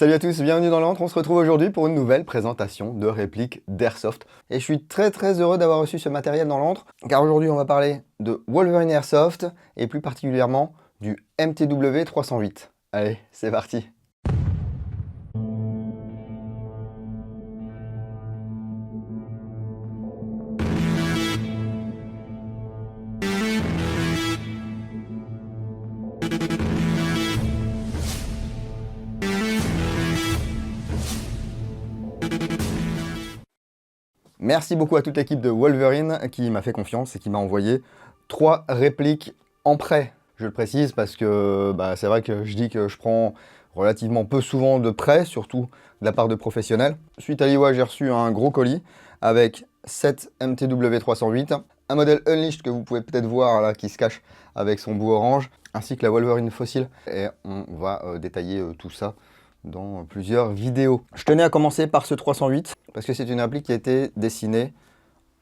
Salut à tous, bienvenue dans l'antre. On se retrouve aujourd'hui pour une nouvelle présentation de répliques d'Airsoft. Et je suis très heureux d'avoir reçu ce matériel dans l'antre, car aujourd'hui on va parler de Wolverine Airsoft et plus particulièrement du MTW 308. Allez, c'est parti. Merci beaucoup à toute l'équipe de Wolverine qui m'a fait confiance et qui m'a envoyé 3 répliques en prêt. Je le précise parce que c'est vrai que je dis que je prends relativement peu souvent de prêts, surtout de la part de professionnels. Suite à l'IWA, j'ai reçu un gros colis avec 7 MTW 308, un modèle Unleashed que vous pouvez peut-être voir là qui se cache avec son bout orange, ainsi que la Wolverine fossile. Et on va détailler tout ça dans plusieurs vidéos. Je tenais à commencer par ce 308 parce que c'est une appli qui a été dessinée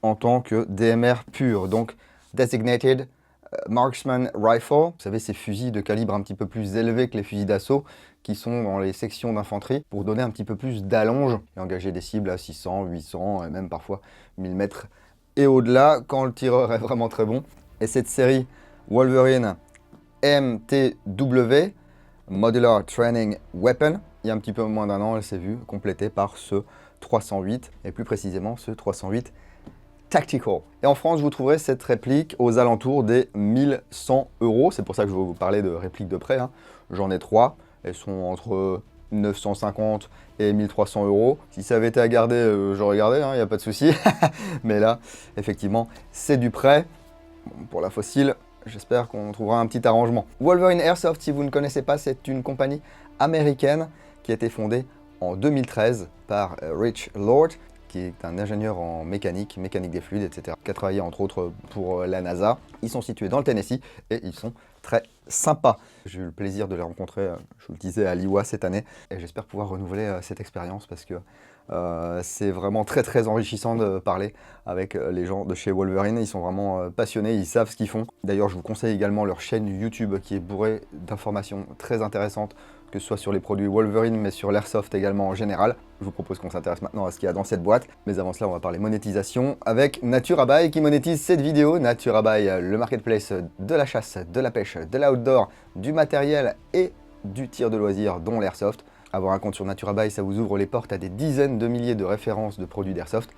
en tant que DMR pur, donc Designated Marksman Rifle. Vous savez, ces fusils de calibre un petit peu plus élevé que les fusils d'assaut qui sont dans les sections d'infanterie pour donner un petit peu plus d'allonge et engager des cibles à 600, 800 et même parfois 1000 mètres et au-delà quand le tireur est vraiment très bon. Et cette série Wolverine MTW Modular Training Weapon, il y a un petit peu moins d'un an, elle s'est vue complétée par ce 308, et plus précisément ce 308 Tactical. Et en France, vous trouverez cette réplique aux alentours des 1100 €. C'est pour ça que je vais vous parler de répliques de prêt. J'en ai 3. Elles sont entre 950 et 1300 €. Si ça avait été à garder, j'aurais gardé, il n'y a pas de souci. Mais là, effectivement, c'est du prêt. Bon, pour la fossile, j'espère qu'on trouvera un petit arrangement. Wolverine Airsoft, si vous ne connaissez pas, c'est une compagnie américaine qui a été fondée en 2013 par Rich Lord, qui est un ingénieur en mécanique des fluides, etc., qui a travaillé entre autres pour la NASA. Ils sont situés dans le Tennessee et ils sont très sympas. J'ai eu le plaisir de les rencontrer, je vous le disais, à l'IWA cette année, et j'espère pouvoir renouveler cette expérience parce que c'est vraiment très enrichissant de parler avec les gens de chez Wolverine. Ils sont vraiment passionnés, ils savent ce qu'ils font. D'ailleurs, je vous conseille également leur chaîne YouTube qui est bourrée d'informations très intéressantes, que ce soit sur les produits Wolverine, mais sur l'Airsoft également en général. Je vous propose qu'on s'intéresse maintenant à ce qu'il y a dans cette boîte. Mais avant cela, on va parler monétisation avec NaturaBuy qui monétise cette vidéo. NaturaBuy, le marketplace de la chasse, de la pêche, de l'outdoor, du matériel et du tir de loisirs, dont l'Airsoft. Avoir un compte sur NaturaBuy, ça vous ouvre les portes à des dizaines de milliers de références de produits d'Airsoft,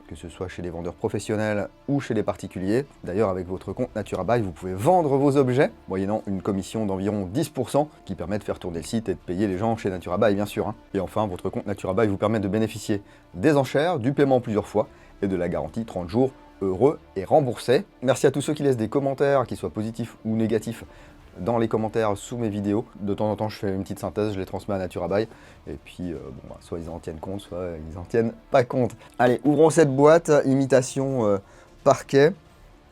que ce soit chez les vendeurs professionnels ou chez les particuliers. D'ailleurs, avec votre compte NaturaBuy, vous pouvez vendre vos objets, moyennant une commission d'environ 10%, qui permet de faire tourner le site et de payer les gens chez NaturaBuy, bien sûr. Et enfin, votre compte NaturaBuy vous permet de bénéficier des enchères, du paiement plusieurs fois, et de la garantie 30 jours heureux et remboursés. Merci à tous ceux qui laissent des commentaires, qu'ils soient positifs ou négatifs, dans les commentaires sous mes vidéos. De temps en temps, je fais une petite synthèse, je les transmets à NaturaBuy. Et puis, soit ils en tiennent compte, soit ils en tiennent pas compte. Allez, ouvrons cette boîte, imitation parquet,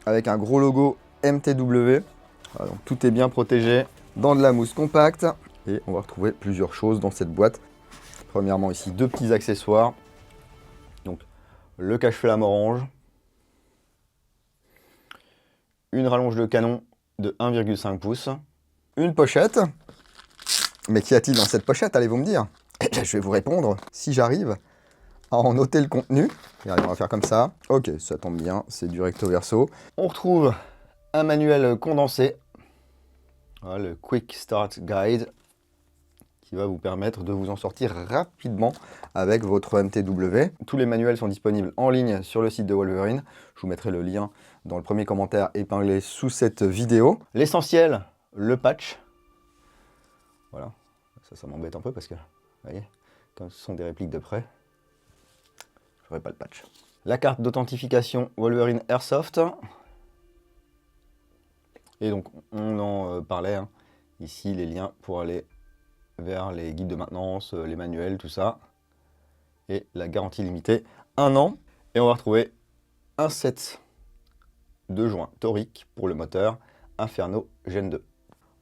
avec un gros logo MTW. Voilà, donc tout est bien protégé dans de la mousse compacte. Et on va retrouver plusieurs choses dans cette boîte. Premièrement, ici, 2 petits accessoires. Donc, le cache-flamme orange. Une rallonge de canon de 1,5 pouces, une pochette. Mais qu'y a-t-il dans cette pochette, allez-vous me dire? Eh bien, je vais vous répondre, si j'arrive à en noter le contenu. Regardez, on va faire comme ça. Ok, ça tombe bien, c'est du recto verso. On retrouve un manuel condensé, voilà, le Quick Start Guide, qui va vous permettre de vous en sortir rapidement avec votre MTW. Tous les manuels sont disponibles en ligne sur le site de Wolverine. Je vous mettrai le lien dans le premier commentaire épinglé sous cette vidéo. L'essentiel, le patch. Voilà, ça m'embête un peu parce que, vous voyez, comme ce sont des répliques de près, je ferai pas le patch. La carte d'authentification Wolverine Airsoft. Et donc, on en parlait, ici, les liens pour aller vers les guides de maintenance, les manuels, tout ça. Et la garantie limitée, 1 an. Et on va retrouver un set de joints toriques pour le moteur Inferno Gen 2.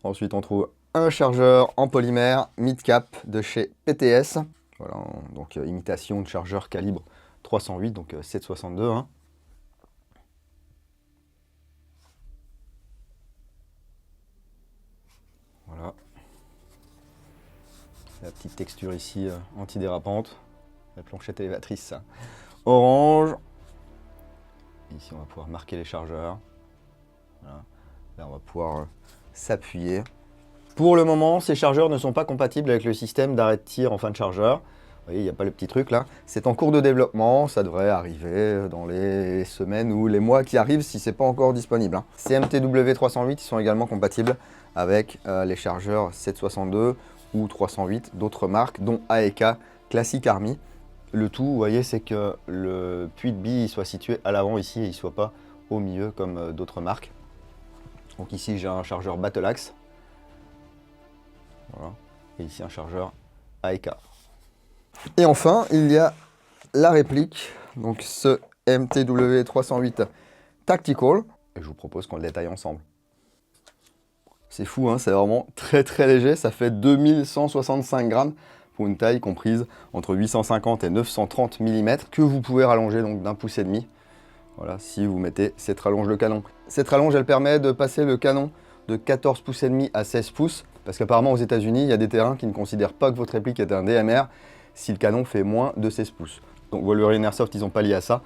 Ensuite, on trouve un chargeur en polymère mid-cap de chez PTS. Voilà, donc imitation de chargeur calibre 308, donc 7,62. Voilà. La petite texture ici antidérapante. La planchette élévatrice orange. Ici, on va pouvoir marquer les chargeurs. Voilà. Là, on va pouvoir s'appuyer. Pour le moment, ces chargeurs ne sont pas compatibles avec le système d'arrêt de tir en fin de chargeur. Vous voyez, il n'y a pas le petit truc là. C'est en cours de développement. Ça devrait arriver dans les semaines ou les mois qui arrivent si ce n'est pas encore disponible. Ces MTW308 ils sont également compatibles avec les chargeurs 762 ou 308 d'autres marques, dont AEK, Classic Army. Le tout, vous voyez, c'est que le puits de billes soit situé à l'avant ici et il ne soit pas au milieu comme d'autres marques. Donc ici, j'ai un chargeur Battle Axe. Voilà. Et ici, un chargeur AEK. Et enfin, il y a la réplique, donc ce MTW308 Tactical. Et je vous propose qu'on le détaille ensemble. C'est fou, hein, c'est vraiment très très léger. Ça fait 2165 grammes. Pour une taille comprise entre 850 et 930 mm que vous pouvez rallonger donc d'1,5 pouce. Voilà, si vous mettez cette rallonge de canon. Cette rallonge, elle permet de passer le canon de 14,5 pouces à 16 pouces, parce qu'apparemment aux États-Unis, il y a des terrains qui ne considèrent pas que votre réplique est un DMR si le canon fait moins de 16 pouces. Donc Wolverine Airsoft, ils n'ont pas lié à ça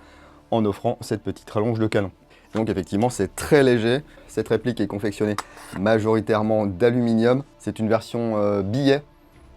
en offrant cette petite rallonge de canon. Donc effectivement, c'est très léger. Cette réplique est confectionnée majoritairement d'aluminium. C'est une version billet.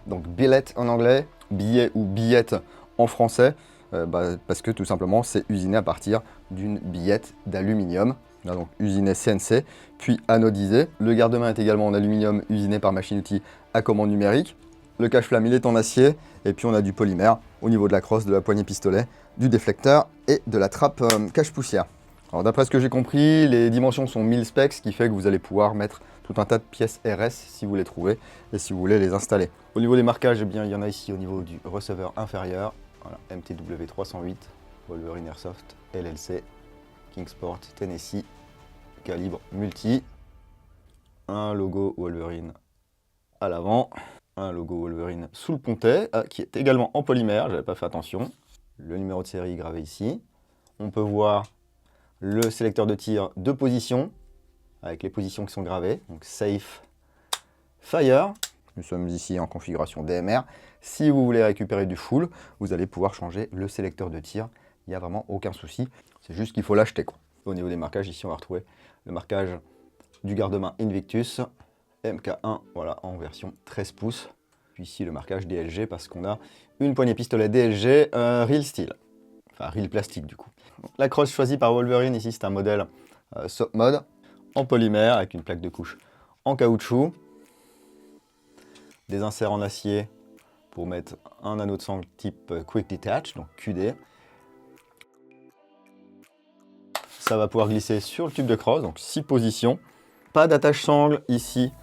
Donc billet en anglais, billet ou billette en français, parce que tout simplement c'est usiné à partir d'une billette d'aluminium. Donc usiné CNC, puis anodisé. Le garde-main est également en aluminium usiné par machine-outil à commande numérique. Le cache-flamme il est en acier, et puis on a du polymère au niveau de la crosse, de la poignée pistolet, du déflecteur et de la trappe cache-poussière. Alors d'après ce que j'ai compris, les dimensions sont 1000 specs, ce qui fait que vous allez pouvoir mettre tout un tas de pièces RS si vous les trouvez et si vous voulez les installer. Au niveau des marquages, eh bien, il y en a ici au niveau du receveur inférieur. Voilà, MTW308, Wolverine Airsoft, LLC, Kingsport, Tennessee, calibre multi. Un logo Wolverine à l'avant, un logo Wolverine sous le pontet, qui est également en polymère, j'avais pas fait attention. Le numéro de série gravé ici. On peut voir le sélecteur de tir de position, avec les positions qui sont gravées, donc Safe, Fire. Nous sommes ici en configuration DMR. Si vous voulez récupérer du full, vous allez pouvoir changer le sélecteur de tir. Il n'y a vraiment aucun souci. C'est juste qu'il faut l'acheter. Au niveau des marquages, ici on va retrouver le marquage du garde-main Invictus MK1, voilà, en version 13 pouces. Puis ici le marquage DLG parce qu'on a une poignée pistolet DLG Real Steel. Enfin Real Plastique du coup. La crosse choisie par Wolverine, ici c'est un modèle Soap Mode en polymère avec une plaque de couche en caoutchouc. Des inserts en acier pour mettre un anneau de sangle type Quick Detach, donc QD. Ça va pouvoir glisser sur le tube de crosse, donc 6 positions. Pas d'attache sangle ici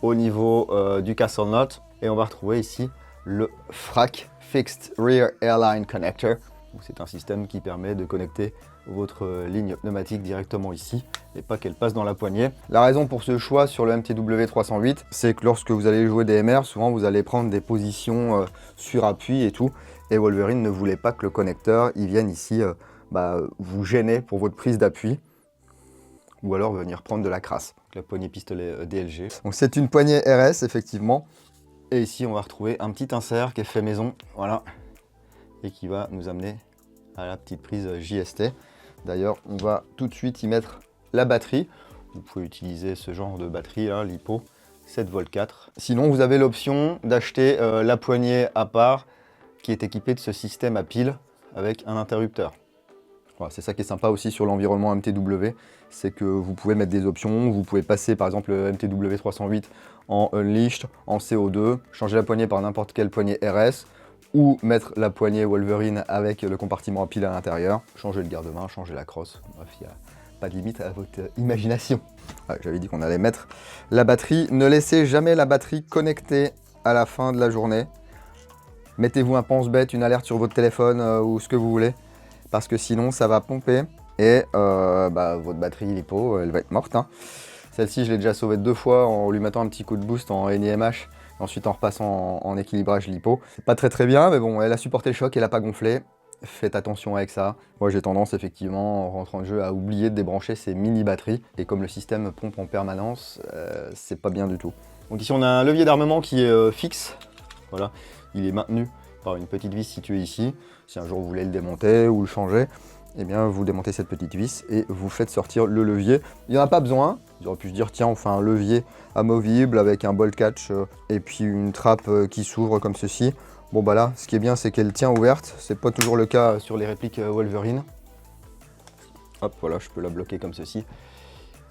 au niveau du castle knot. Et on va retrouver ici le FRAC, Fixed Rear Airline Connector. C'est un système qui permet de connecter votre ligne pneumatique directement ici et pas qu'elle passe dans la poignée. La raison pour ce choix sur le MTW308, c'est que lorsque vous allez jouer des MR, souvent vous allez prendre des positions sur appui et tout. Et Wolverine ne voulait pas que le connecteur il vienne ici vous gêner pour votre prise d'appui ou alors venir prendre de la crasse. Donc, la poignée pistolet DLG. Donc c'est une poignée RS effectivement. Et ici on va retrouver un petit insert qui est fait maison, voilà, et qui va nous amener à la petite prise JST. D'ailleurs, on va tout de suite y mettre la batterie. Vous pouvez utiliser ce genre de batterie, là, LiPo 7V4. Sinon, vous avez l'option d'acheter la poignée à part qui est équipée de ce système à pile avec un interrupteur. Voilà, c'est ça qui est sympa aussi sur l'environnement MTW, c'est que vous pouvez mettre des options. Vous pouvez passer par exemple le MTW308 en Unleashed, en CO2, changer la poignée par n'importe quelle poignée RS, ou mettre la poignée Wolverine avec le compartiment à pile à l'intérieur, changer le garde-main, changer la crosse. Bref, il n'y a pas de limite à votre imagination. Ouais, j'avais dit qu'on allait mettre la batterie. Ne laissez jamais la batterie connectée à la fin de la journée. Mettez-vous un pense-bête, une alerte sur votre téléphone ou ce que vous voulez, parce que sinon ça va pomper et votre batterie LiPo, elle va être morte. Hein. Celle-ci, je l'ai déjà sauvée 2 fois en lui mettant un petit coup de boost en NIMH. Ensuite en repassant en équilibrage LiPo. C'est pas très bien, mais bon, elle a supporté le choc, elle n'a pas gonflé. Faites attention avec ça. Moi j'ai tendance effectivement en rentrant de jeu à oublier de débrancher ces mini batteries. Et comme le système pompe en permanence, c'est pas bien du tout. Donc ici on a un levier d'armement qui est fixe. Voilà, il est maintenu par une petite vis située ici. Si un jour vous voulez le démonter ou le changer, eh bien vous démontez cette petite vis et vous faites sortir le levier. Il n'y en a pas besoin. J'aurais pu se dire tiens on fait un levier amovible avec un bolt catch et puis une trappe qui s'ouvre comme ceci. Bon bah là, ce qui est bien c'est qu'elle tient ouverte. C'est pas toujours le cas sur les répliques Wolverine. Hop, voilà, je peux la bloquer comme ceci.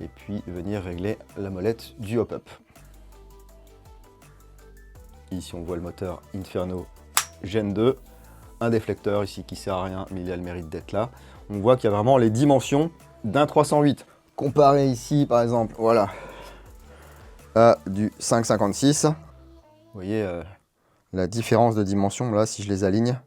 Et puis venir régler la molette du hop-up. Ici on voit le moteur Inferno Gen 2. Un déflecteur ici qui sert à rien, mais il a le mérite d'être là. On voit qu'il y a vraiment les dimensions d'un 308. Comparé ici, par exemple, voilà, à du 5,56. Vous voyez la différence de dimension, là, si je les aligne.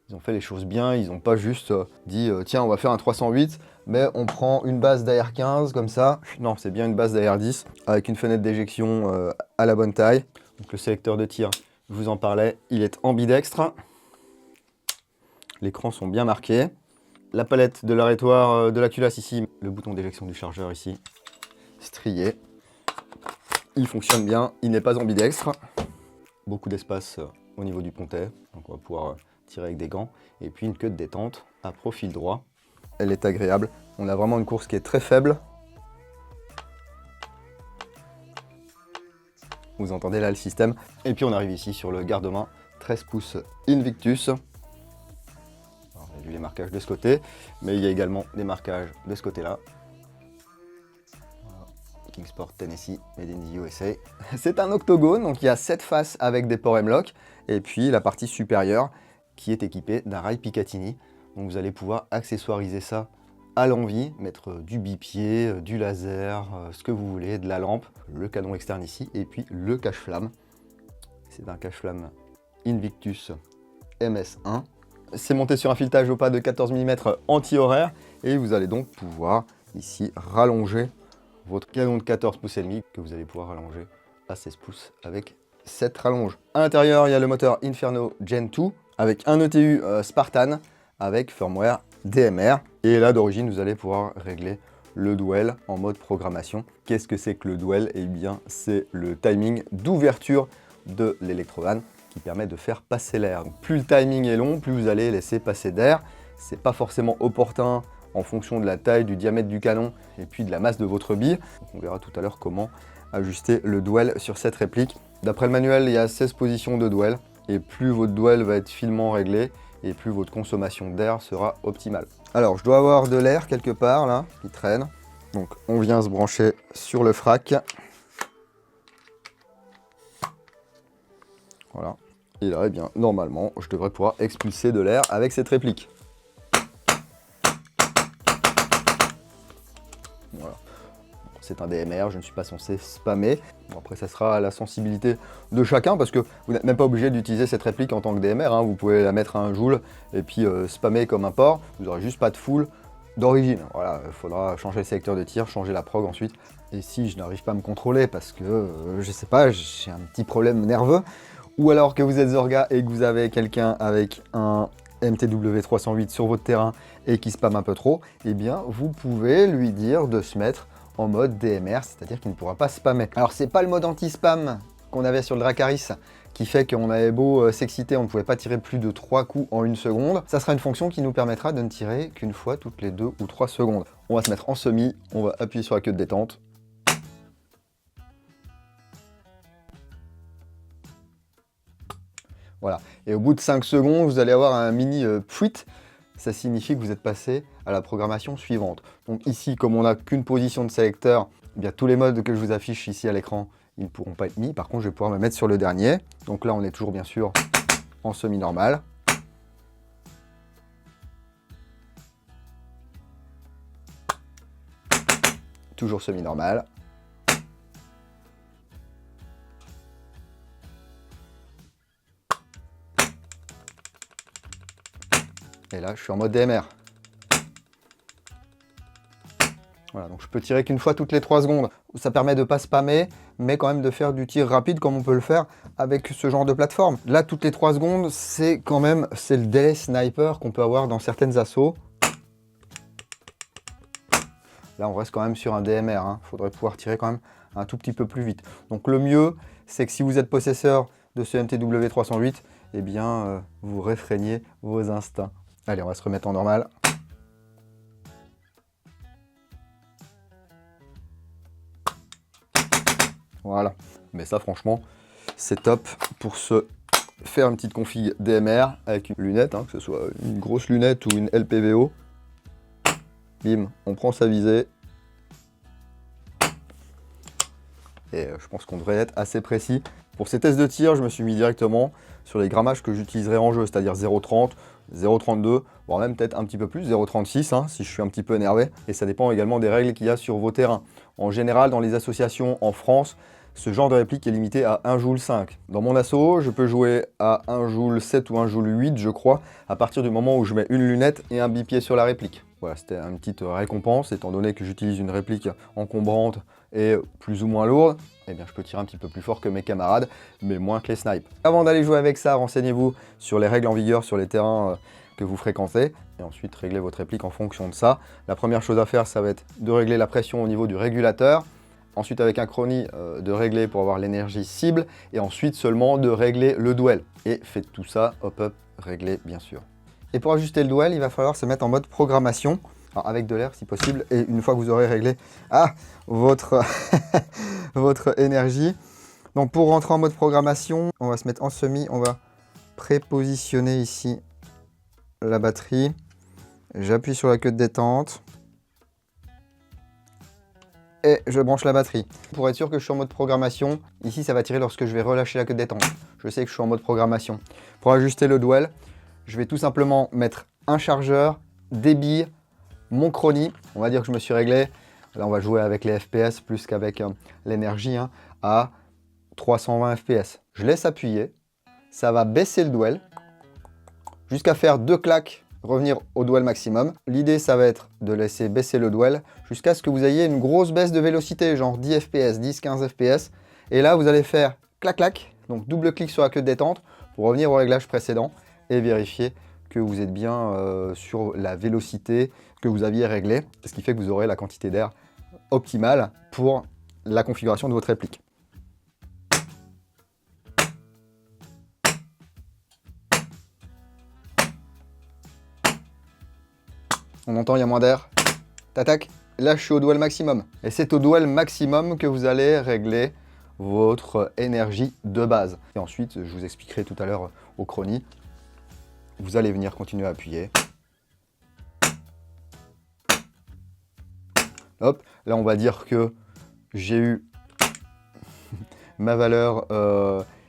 Ils ont fait les choses bien, ils n'ont pas juste dit tiens, on va faire un 308, mais on prend une base d'AR15 comme ça. Non, c'est bien une base d'AR10 avec une fenêtre d'éjection à la bonne taille. Donc le sélecteur de tir, je vous en parlais, il est ambidextre. Les crans sont bien marqués. La palette de l'arrêtoir de la culasse ici, le bouton d'éjection du chargeur ici, strié. Il fonctionne bien, il n'est pas ambidextre. Beaucoup d'espace au niveau du pontet, donc on va pouvoir tirer avec des gants. Et puis une queue de détente à profil droit. Elle est agréable. On a vraiment une course qui est très faible. Vous entendez là le système. Et puis on arrive ici sur le garde-main 13 pouces Invictus. On a vu les marquages de ce côté, mais il y a également des marquages de ce côté-là. Kingsport Tennessee, Made in the USA. C'est un octogone, donc il y a 7 faces avec des ports M-Lock, et puis la partie supérieure qui est équipée d'un rail Picatinny. Donc vous allez pouvoir accessoiriser ça à l'envie, mettre du bipied, du laser, ce que vous voulez, de la lampe, le canon externe ici, et puis le cache-flamme. C'est un cache-flamme Invictus MS1. C'est monté sur un filetage au pas de 14 mm anti-horaire, et vous allez donc pouvoir ici rallonger votre canon de 14 pouces et demi que vous allez pouvoir rallonger à 16 pouces avec cette rallonge. À l'intérieur, il y a le moteur Inferno Gen 2 avec un ETU Spartan avec firmware DMR. Et là, d'origine, vous allez pouvoir régler le dwell en mode programmation. Qu'est-ce que c'est que le dwell? Eh bien, c'est le timing d'ouverture de l'électrovan qui permet de faire passer l'air. Plus le timing est long, plus vous allez laisser passer d'air. C'est pas forcément opportun en fonction de la taille, du diamètre du canon et puis de la masse de votre bille. On verra tout à l'heure comment ajuster le dwell sur cette réplique. D'après le manuel, il y a 16 positions de dwell et plus votre dwell va être finement réglé et plus votre consommation d'air sera optimale. Alors, je dois avoir de l'air quelque part là qui traîne. Donc, on vient se brancher sur le frac. Voilà. Et là, eh bien, normalement, je devrais pouvoir expulser de l'air avec cette réplique. Voilà. C'est un DMR, je ne suis pas censé spammer. Bon, après, ça sera à la sensibilité de chacun parce que vous n'êtes même pas obligé d'utiliser cette réplique en tant que DMR. Hein. Vous pouvez la mettre à 1 joule et puis spammer comme un porc. Vous n'aurez juste pas de full d'origine. Voilà, il faudra changer le sélecteur de tir, changer la prog ensuite. Et si je n'arrive pas à me contrôler parce que, je sais pas, j'ai un petit problème nerveux, ou alors que vous êtes Zorga et que vous avez quelqu'un avec un MTW 308 sur votre terrain et qui spamme un peu trop, eh bien vous pouvez lui dire de se mettre en mode DMR, c'est-à-dire qu'il ne pourra pas spammer. Alors c'est pas le mode anti-spam qu'on avait sur le Dracaris qui fait qu'on avait beau s'exciter, on ne pouvait pas tirer plus de 3 coups en 1 seconde. Ça sera une fonction qui nous permettra de ne tirer qu'une fois toutes les 2 ou 3 secondes. On va se mettre en semi, on va appuyer sur la queue de détente. Voilà, et au bout de 5 secondes, vous allez avoir un mini pfuit. Ça signifie que vous êtes passé à la programmation suivante. Donc ici, comme on n'a qu'une position de sélecteur, eh bien, tous les modes que je vous affiche ici à l'écran, ils ne pourront pas être mis. Par contre, je vais pouvoir me mettre sur le dernier. Donc là, on est toujours bien sûr en semi-normal. Toujours semi-normal. Et là, je suis en mode DMR. Voilà, donc je peux tirer qu'une fois toutes les 3 secondes. Ça permet de ne pas spammer, mais quand même de faire du tir rapide comme on peut le faire avec ce genre de plateforme. Là, toutes les 3 secondes, c'est quand même le délai sniper qu'on peut avoir dans certaines assauts. Là, on reste quand même sur un DMR. Il faudrait pouvoir tirer quand même un tout petit peu plus vite. Donc le mieux, c'est que si vous êtes possesseur de ce MTW 308, eh bien, vous réfréniez vos instincts. Allez, on va se remettre en normal. Voilà. Mais ça, franchement, c'est top pour se faire une petite config DMR avec une lunette, hein, que ce soit une grosse lunette ou une LPVO. Bim, on prend sa visée. Et je pense qu'on devrait être assez précis. Pour ces tests de tir, je me suis mis directement sur les grammages que j'utiliserai en jeu, c'est-à-dire 0,30, 0,32, voire même peut-être un petit peu plus, 0,36 hein, si je suis un petit peu énervé. Et ça dépend également des règles qu'il y a sur vos terrains. En général, dans les associations en France, ce genre de réplique est limité à 1 joule 5. Dans mon asso, je peux jouer à 1 joule 7 ou 1 joule 8, je crois, à partir du moment où je mets une lunette et un bipied sur la réplique. Voilà, c'était une petite récompense, étant donné que j'utilise une réplique encombrante et plus ou moins lourde, eh bien je peux tirer un petit peu plus fort que mes camarades, mais moins que les snipes. Avant d'aller jouer avec ça, renseignez-vous sur les règles en vigueur sur les terrains que vous fréquentez, et ensuite réglez votre réplique en fonction de ça. La première chose à faire, ça va être de régler la pression au niveau du régulateur, ensuite avec un chrony de régler pour avoir l'énergie cible, et ensuite seulement de régler le duel. Et faites tout ça, hop hop, réglez bien sûr. Et pour ajuster le duel, il va falloir se mettre en mode programmation, alors avec de l'air si possible, et une fois que vous aurez réglé votre, votre énergie. Donc pour rentrer en mode programmation, on va se mettre en semi, on va prépositionner ici la batterie. J'appuie sur la queue de détente. Et je branche la batterie. Pour être sûr que je suis en mode programmation, ici ça va tirer lorsque je vais relâcher la queue de détente. Je sais que je suis en mode programmation. Pour ajuster le duel, je vais tout simplement mettre un chargeur, des billes, mon chronie. On va dire que je me suis réglé, là on va jouer avec les FPS plus qu'avec l'énergie, hein, à 320 FPS. Je laisse appuyer, ça va baisser le duel jusqu'à faire 2 claques, revenir au duel maximum. L'idée ça va être de laisser baisser le duel jusqu'à ce que vous ayez une grosse baisse de vélocité, genre 10 FPS, 10-15 FPS. Et là vous allez faire clac clac, donc double clic sur la queue de détente pour revenir au réglage précédent et vérifier que vous êtes bien sur la vélocité que vous aviez réglée, ce qui fait que vous aurez la quantité d'air optimale pour la configuration de votre réplique. On entend, il y a moins d'air. Tac. Là, je suis au duel maximum. Et c'est au duel maximum que vous allez régler votre énergie de base. Et ensuite, je vous expliquerai tout à l'heure au chronie. Vous allez venir continuer à appuyer. Hop, là on va dire que j'ai eu ma valeur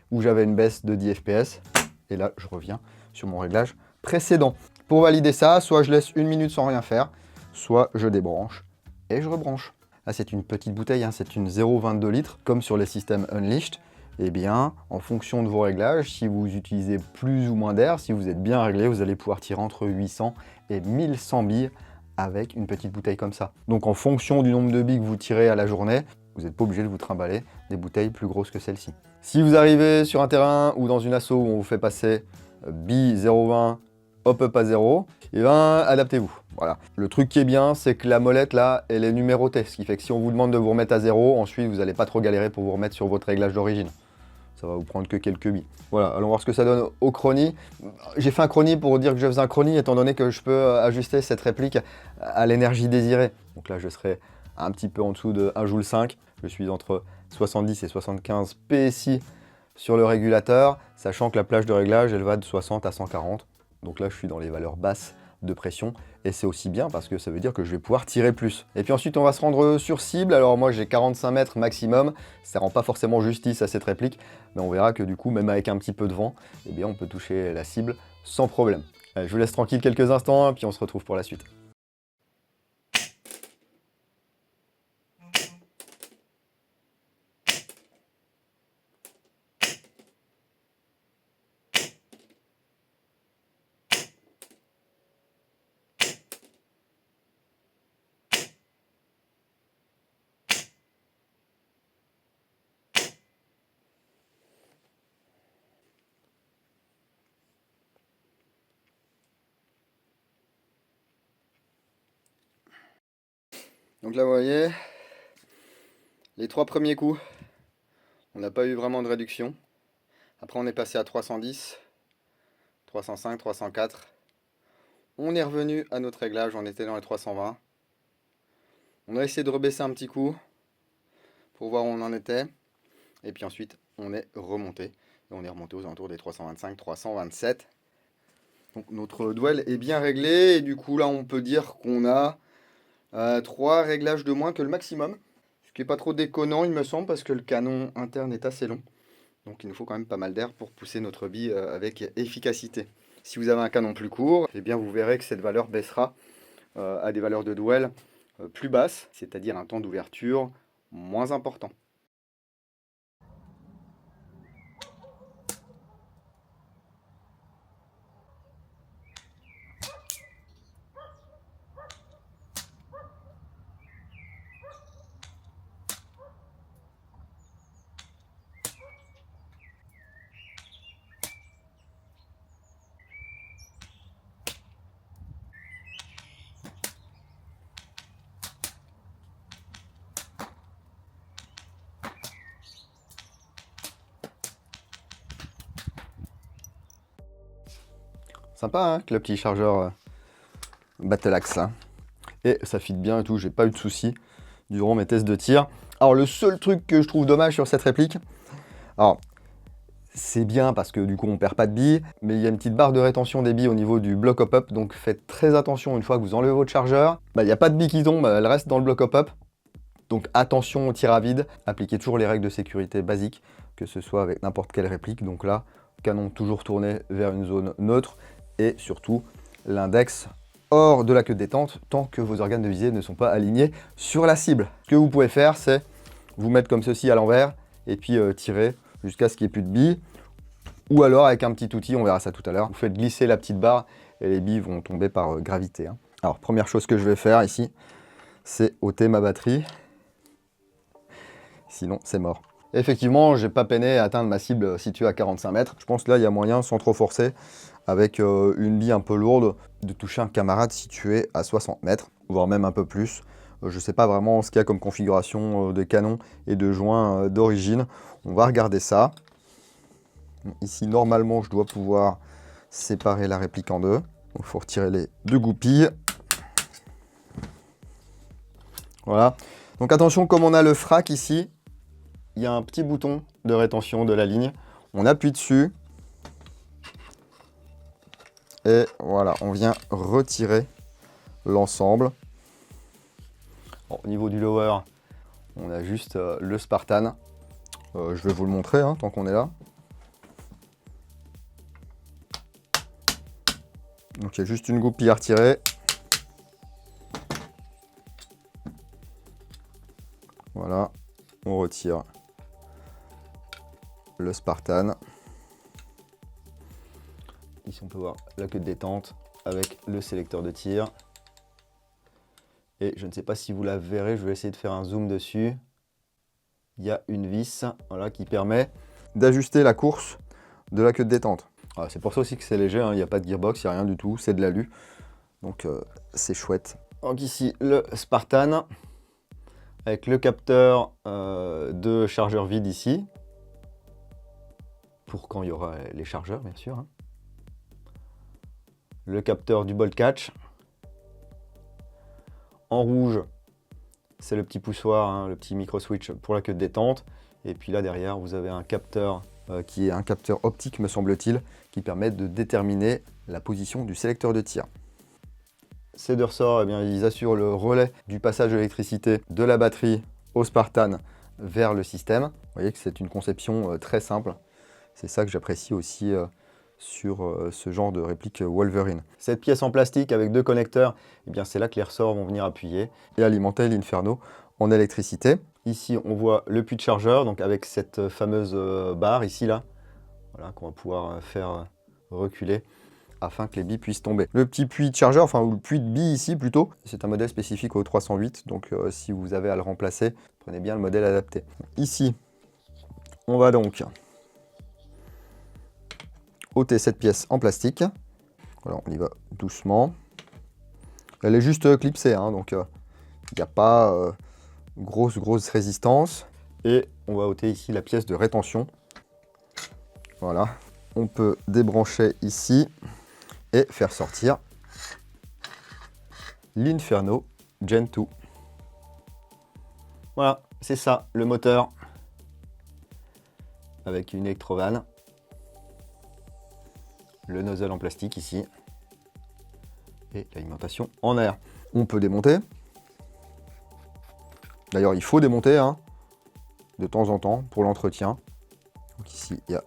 où j'avais une baisse de 10 FPS. Et là, je reviens sur mon réglage précédent. Pour valider ça, soit je laisse 1 minute sans rien faire, soit je débranche et je rebranche. Là, c'est une petite bouteille, hein, c'est une 0,22 litres, comme sur les systèmes Unleashed. Eh bien, en fonction de vos réglages, si vous utilisez plus ou moins d'air, si vous êtes bien réglé, vous allez pouvoir tirer entre 800 et 1100 billes avec une petite bouteille comme ça. Donc en fonction du nombre de billes que vous tirez à la journée, vous n'êtes pas obligé de vous trimballer des bouteilles plus grosses que celle-ci. Si vous arrivez sur un terrain ou dans une asso où on vous fait passer billes 0,20, hop à 0, et ben adaptez-vous. Voilà. Le truc qui est bien, c'est que la molette là, elle est numérotée, ce qui fait que si on vous demande de vous remettre à 0, ensuite vous n'allez pas trop galérer pour vous remettre sur votre réglage d'origine. Ça va vous prendre que quelques billes. Voilà, allons voir ce que ça donne au chronie. J'ai fait un chronie pour dire que je faisais un chronie, étant donné que je peux ajuster cette réplique à l'énergie désirée. Donc là, je serai un petit peu en dessous de 1 joule 5. Je suis entre 70 et 75 PSI sur le régulateur, sachant que la plage de réglage, elle va de 60 à 140. Donc là, je suis dans les valeurs basses de pression et c'est aussi bien parce que ça veut dire que je vais pouvoir tirer plus. Et puis ensuite on va se rendre sur cible. Alors moi j'ai 45 mètres maximum, ça rend pas forcément justice à cette réplique, mais on verra que du coup même avec un petit peu de vent, eh bien on peut toucher la cible sans problème. Allez, je vous laisse tranquille quelques instants et puis on se retrouve pour la suite. Donc là vous voyez, les 3 premiers coups, on n'a pas eu vraiment de réduction. Après, on est passé à 310, 305, 304. On est revenu à notre réglage, on était dans les 320. On a essayé de rebaisser un petit coup pour voir où on en était. Et puis ensuite, on est remonté. Et on est remonté aux alentours des 325, 327. Donc notre duel est bien réglé. Et du coup, là, on peut dire qu'on a 3 réglages de moins que le maximum. Ce qui n'est pas trop déconnant, il me semble, parce que le canon interne est assez long. Donc il nous faut quand même pas mal d'air pour pousser notre bille avec efficacité. Si vous avez un canon plus court, eh bien vous verrez que cette valeur baissera à des valeurs de duel plus basses, c'est-à-dire un temps d'ouverture moins important. Sympa hein, que le petit chargeur Battle Axe là. Et ça fit bien et tout, j'ai pas eu de soucis durant mes tests de tir. Alors le seul truc que je trouve dommage sur cette réplique, alors c'est bien parce que du coup on perd pas de billes, mais il y a une petite barre de rétention des billes au niveau du bloc hop-up, donc faites très attention une fois que vous enlevez votre chargeur. Il n'y a pas de billes qui tombent, elles restent dans le bloc hop-up. Donc attention au tir à vide, appliquez toujours les règles de sécurité basiques, que ce soit avec n'importe quelle réplique. Donc là, canon toujours tourné vers une zone neutre et surtout l'index hors de la queue de détente tant que vos organes de visée ne sont pas alignés sur la cible. Ce que vous pouvez faire, c'est vous mettre comme ceci à l'envers et puis tirer jusqu'à ce qu'il n'y ait plus de billes. Ou alors avec un petit outil, on verra ça tout à l'heure, vous faites glisser la petite barre et les billes vont tomber par gravité. Hein. Alors première chose que je vais faire ici, c'est ôter ma batterie. Sinon c'est mort. Effectivement, j'ai pas peiné à atteindre ma cible située à 45 mètres. Je pense que là, il y a moyen, sans trop forcer, avec une bille un peu lourde, de toucher un camarade situé à 60 mètres, voire même un peu plus. Je ne sais pas vraiment ce qu'il y a comme configuration de canon et de joints d'origine. On va regarder ça. Ici, normalement, je dois pouvoir séparer la réplique en deux. Il faut retirer les deux goupilles. Voilà. Donc attention, comme on a le frac ici, il y a un petit bouton de rétention de la ligne. On appuie dessus. Et voilà, on vient retirer l'ensemble. Bon, au niveau du lower, on a juste le Spartan. Je vais vous le montrer hein, tant qu'on est là. Donc il y a juste une goupille à retirer. Voilà, on retire le Spartan. Ici on peut voir la queue de détente avec le sélecteur de tir. Et je ne sais pas si vous la verrez, je vais essayer de faire un zoom dessus. Il y a une vis voilà, qui permet d'ajuster la course de la queue de détente. C'est pour ça aussi que c'est léger, hein, il n'y a pas de gearbox, il n'y a rien du tout, c'est de l'alu. Donc c'est chouette. Donc ici le Spartan avec le capteur de chargeur vide ici. Pour quand il y aura les chargeurs bien sûr. Hein. Le capteur du bolt catch. En rouge, c'est le petit poussoir, hein, le petit micro switch pour la queue de détente. Et puis là derrière, vous avez un capteur qui est un capteur optique, me semble-t-il, qui permet de déterminer la position du sélecteur de tir. Ces deux ressorts, eh bien, ils assurent le relais du passage de l'électricité de la batterie au Spartan vers le système. Vous voyez que c'est une conception très simple. C'est ça que j'apprécie aussi sur ce genre de réplique Wolverine. Cette pièce en plastique avec deux connecteurs, eh bien c'est là que les ressorts vont venir appuyer et alimenter l'Inferno en électricité. Ici, on voit le puits de chargeur, donc avec cette fameuse barre ici, là, voilà, qu'on va pouvoir faire reculer afin que les billes puissent tomber. Le petit puits de chargeur, enfin le puits de billes ici plutôt, c'est un modèle spécifique au 308, donc si vous avez à le remplacer, prenez bien le modèle adapté. Ici, on va donc ôter cette pièce en plastique. Voilà, on y va doucement. Elle est juste clipsée, hein, donc il n'y a pas grosse résistance. Et on va ôter ici la pièce de rétention. Voilà. On peut débrancher ici et faire sortir l'Inferno Gen 2. Voilà, c'est ça, le moteur. Avec une électrovanne. Le nozzle en plastique ici. Et l'alimentation en air. On peut démonter. D'ailleurs, il faut démonter hein, de temps en temps pour l'entretien. Donc ici, il y a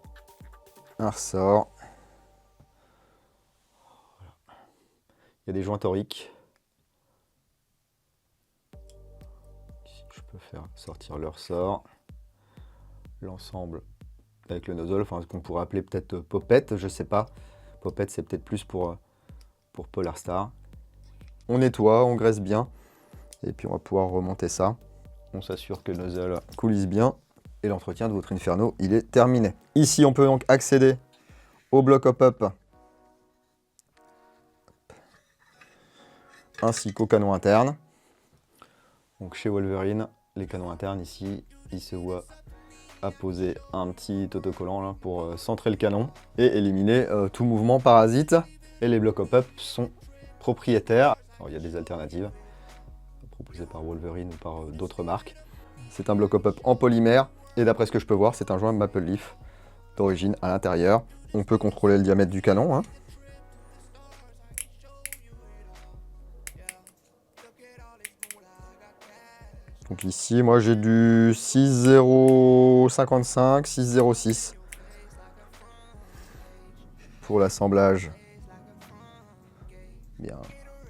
un ressort. Voilà. Il y a des joints toriques. Ici, je peux faire sortir le ressort. L'ensemble avec le nozzle, enfin ce qu'on pourrait appeler peut-être popette, je sais pas. Popette, c'est peut-être plus pour Polar Star. On nettoie, on graisse bien. Et puis on va pouvoir remonter ça. On s'assure que le nozzle coulisse bien. Et l'entretien de votre Inferno, il est terminé. Ici, on peut donc accéder au bloc hop-up. Ainsi qu'au canon interne. Donc chez Wolverine, les canons internes ici, ils se voient à poser un petit autocollant là, pour centrer le canon et éliminer tout mouvement parasite. Et les blocs hop-up sont propriétaires. Alors, il y a des alternatives proposées par Wolverine ou par d'autres marques. C'est un bloc hop-up en polymère et d'après ce que je peux voir, c'est un joint Maple Leaf d'origine à l'intérieur. On peut contrôler le diamètre du canon. Hein. Donc ici, moi j'ai du 6,055, 6,06 pour l'assemblage. Bien,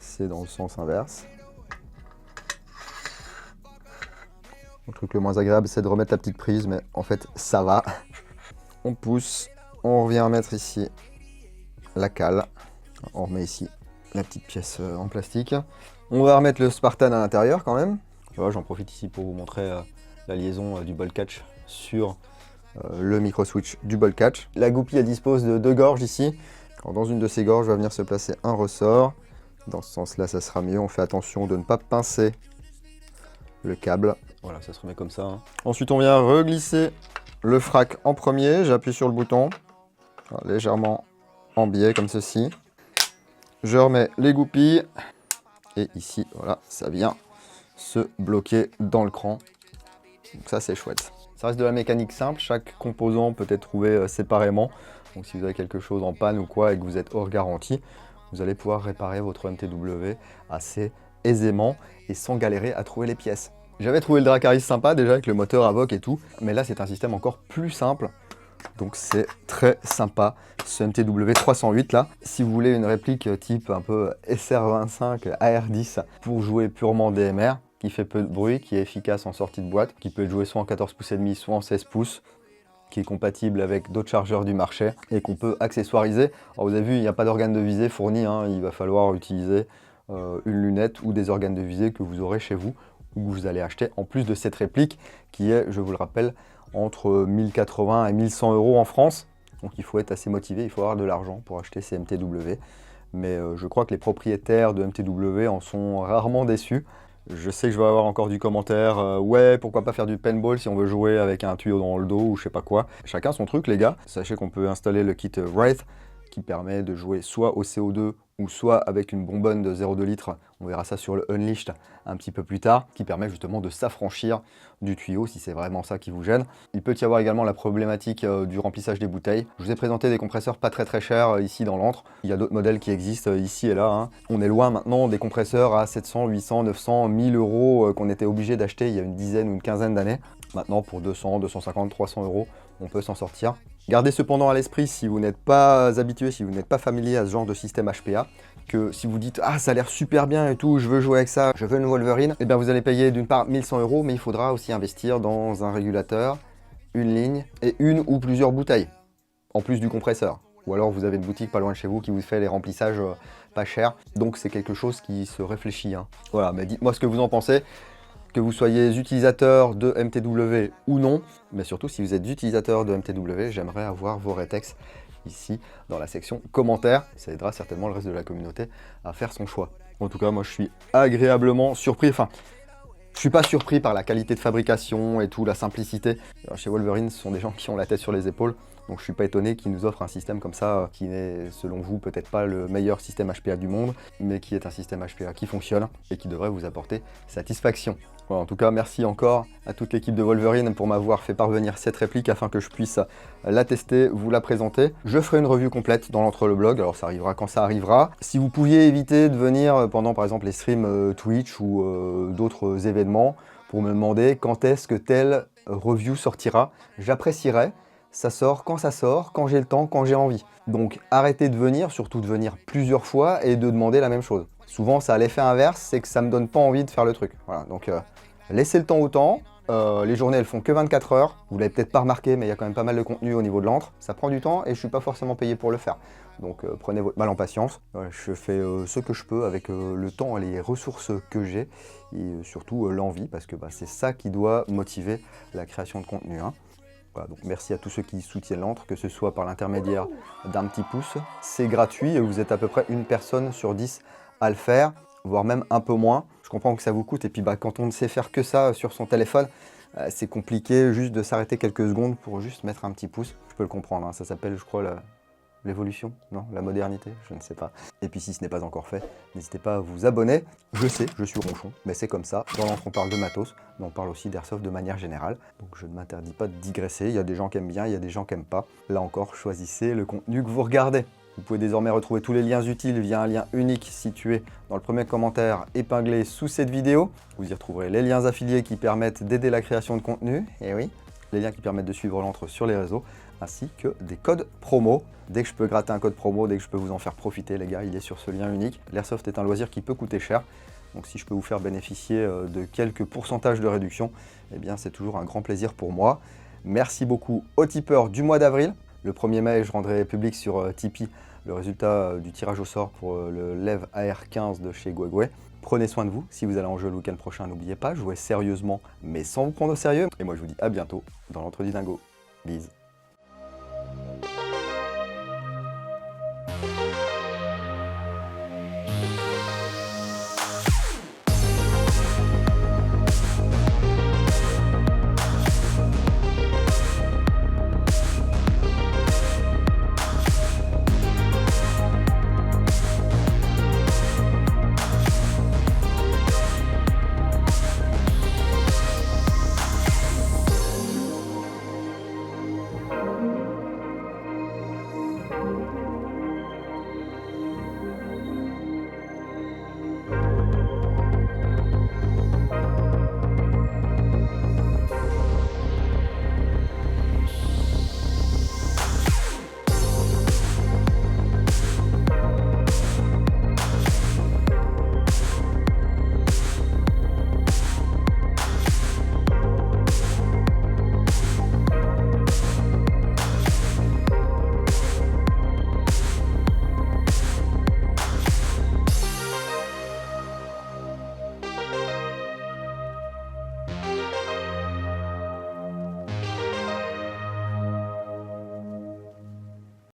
c'est dans le sens inverse. Le truc le moins agréable, c'est de remettre la petite prise, mais en fait, ça va. On pousse, on revient mettre ici la cale. On remet ici la petite pièce en plastique. On va remettre le Spartan à l'intérieur quand même. Voilà, j'en profite ici pour vous montrer la liaison du ball catch sur le micro switch du ball catch. La goupille, elle dispose de 2 gorges ici. Alors, dans une de ces gorges va venir se placer un ressort. Dans ce sens-là, ça sera mieux. On fait attention de ne pas pincer le câble. Voilà, ça se remet comme ça. Hein. Ensuite, on vient reglisser le frac en premier. J'appuie sur le bouton, voilà, légèrement en biais comme ceci. Je remets les goupilles. Et ici, voilà, ça vient se bloquer dans le cran. Donc ça, c'est chouette. Ça reste de la mécanique simple. Chaque composant peut être trouvé séparément. Donc si vous avez quelque chose en panne ou quoi et que vous êtes hors garantie, vous allez pouvoir réparer votre MTW assez aisément et sans galérer à trouver les pièces. J'avais trouvé le Dracarys sympa déjà avec le moteur Avoc et tout, mais là c'est un système encore plus simple. Donc c'est très sympa ce MTW 308 là. Si vous voulez une réplique type un peu SR25 AR10 pour jouer purement DMR, qui fait peu de bruit, qui est efficace en sortie de boîte, qui peut être joué soit en 14 pouces et demi, soit en 16 pouces, qui est compatible avec d'autres chargeurs du marché et qu'on peut accessoiriser. Alors vous avez vu, il n'y a pas d'organe de visée fourni, hein. Il va falloir utiliser une lunette ou des organes de visée que vous aurez chez vous ou que vous allez acheter en plus de cette réplique qui est, je vous le rappelle, entre 1080 et 1100 € en France. Donc il faut être assez motivé, il faut avoir de l'argent pour acheter ces MTW. Mais je crois que les propriétaires de MTW en sont rarement déçus. Je sais que je vais avoir encore du commentaire, ouais, pourquoi pas faire du paintball si on veut jouer avec un tuyau dans le dos ou je sais pas quoi. Chacun son truc les gars. Sachez qu'on peut installer le kit Wraith qui permet de jouer soit au CO2 ou soit avec une bonbonne de 0,2 litres. On verra ça sur le Unleashed un petit peu plus tard, qui permet justement de s'affranchir du tuyau si c'est vraiment ça qui vous gêne. Il peut y avoir également la problématique du remplissage des bouteilles. Je vous ai présenté des compresseurs pas très chers ici dans l'antre. Il y a d'autres modèles qui existent ici et là. Hein. On est loin maintenant des compresseurs à 700, 800, 900, 1000 € qu'on était obligé d'acheter il y a une dizaine ou une quinzaine d'années. Maintenant pour 200, 250, 300 €, on peut s'en sortir. Gardez cependant à l'esprit, si vous n'êtes pas habitué, si vous n'êtes pas familier à ce genre de système HPA, que si vous dites « Ah, ça a l'air super bien et tout, je veux jouer avec ça, je veux une Wolverine », eh bien vous allez payer d'une part 1100 €, mais il faudra aussi investir dans un régulateur, une ligne et une ou plusieurs bouteilles, en plus du compresseur. Ou alors vous avez une boutique pas loin de chez vous qui vous fait les remplissages pas chers. Donc c'est quelque chose qui se réfléchit. Hein. Voilà, mais dites-moi ce que vous en pensez. Que vous soyez utilisateur de MTW ou non, mais surtout si vous êtes utilisateur de MTW, j'aimerais avoir vos rétex ici dans la section commentaires. Ça aidera certainement le reste de la communauté à faire son choix. En tout cas, moi je suis agréablement surpris. Enfin, je suis pas surpris par la qualité de fabrication et tout, la simplicité. Alors, chez Wolverine, ce sont des gens qui ont la tête sur les épaules. Donc je suis pas étonné qu'ils nous offrent un système comme ça, qui n'est selon vous peut-être pas le meilleur système HPA du monde, mais qui est un système HPA qui fonctionne et qui devrait vous apporter satisfaction. Voilà, en tout cas, merci encore à toute l'équipe de Wolverine pour m'avoir fait parvenir cette réplique afin que je puisse la tester, vous la présenter. Je ferai une review complète dans l'entre-le-blog, alors ça arrivera quand ça arrivera. Si vous pouviez éviter de venir pendant par exemple les streams Twitch ou d'autres événements pour me demander quand est-ce que telle review sortira, j'apprécierais. Ça sort, quand j'ai le temps, quand j'ai envie. Donc arrêtez de venir, surtout de venir plusieurs fois et de demander la même chose. Souvent ça a l'effet inverse, c'est que ça me donne pas envie de faire le truc. Voilà, donc laissez le temps au temps. Les journées elles font que 24 heures. Vous l'avez peut-être pas remarqué, mais il y a quand même pas mal de contenu au niveau de l'antre. Ça prend du temps et je suis pas forcément payé pour le faire. Donc prenez votre mal en patience. Je fais ce que je peux avec le temps et les ressources que j'ai. Et surtout l'envie, parce que c'est ça qui doit motiver la création de contenu. Hein. Voilà, donc merci à tous ceux qui soutiennent l'antre, que ce soit par l'intermédiaire d'un petit pouce. C'est gratuit et vous êtes à peu près une personne sur 10 à le faire, voire même un peu moins. Je comprends que ça vous coûte et puis quand on ne sait faire que ça sur son téléphone, c'est compliqué juste de s'arrêter quelques secondes pour juste mettre un petit pouce. Je peux le comprendre, hein. Ça s'appelle je crois l'évolution, non, la modernité, je ne sais pas. Et puis si ce n'est pas encore fait, n'hésitez pas à vous abonner. Je sais, je suis ronchon, mais c'est comme ça. Dans l'antre, on parle de matos, mais on parle aussi d'airsoft de manière générale. Donc je ne m'interdis pas de digresser. Il y a des gens qui aiment bien, il y a des gens qui n'aiment pas. Là encore, choisissez le contenu que vous regardez. Vous pouvez désormais retrouver tous les liens utiles via un lien unique situé dans le premier commentaire épinglé sous cette vidéo. Vous y retrouverez les liens affiliés qui permettent d'aider la création de contenu, et oui, les liens qui permettent de suivre l'antre sur les réseaux, ainsi que des codes promo. Dès que je peux gratter un code promo, dès que je peux vous en faire profiter, les gars, il est sur ce lien unique. L'airsoft est un loisir qui peut coûter cher, donc si je peux vous faire bénéficier de quelques pourcentages de réduction, eh bien c'est toujours un grand plaisir pour moi. Merci beaucoup aux tipeurs du mois d'avril. Le 1er mai, je rendrai public sur Tipeee le résultat du tirage au sort pour le Lev AR15 de chez Guegui. Prenez soin de vous. Si vous allez en jeu le week-end prochain, n'oubliez pas, jouez sérieusement, mais sans vous prendre au sérieux. Et moi, je vous dis à bientôt dans l'Entre du Dingo. Bise.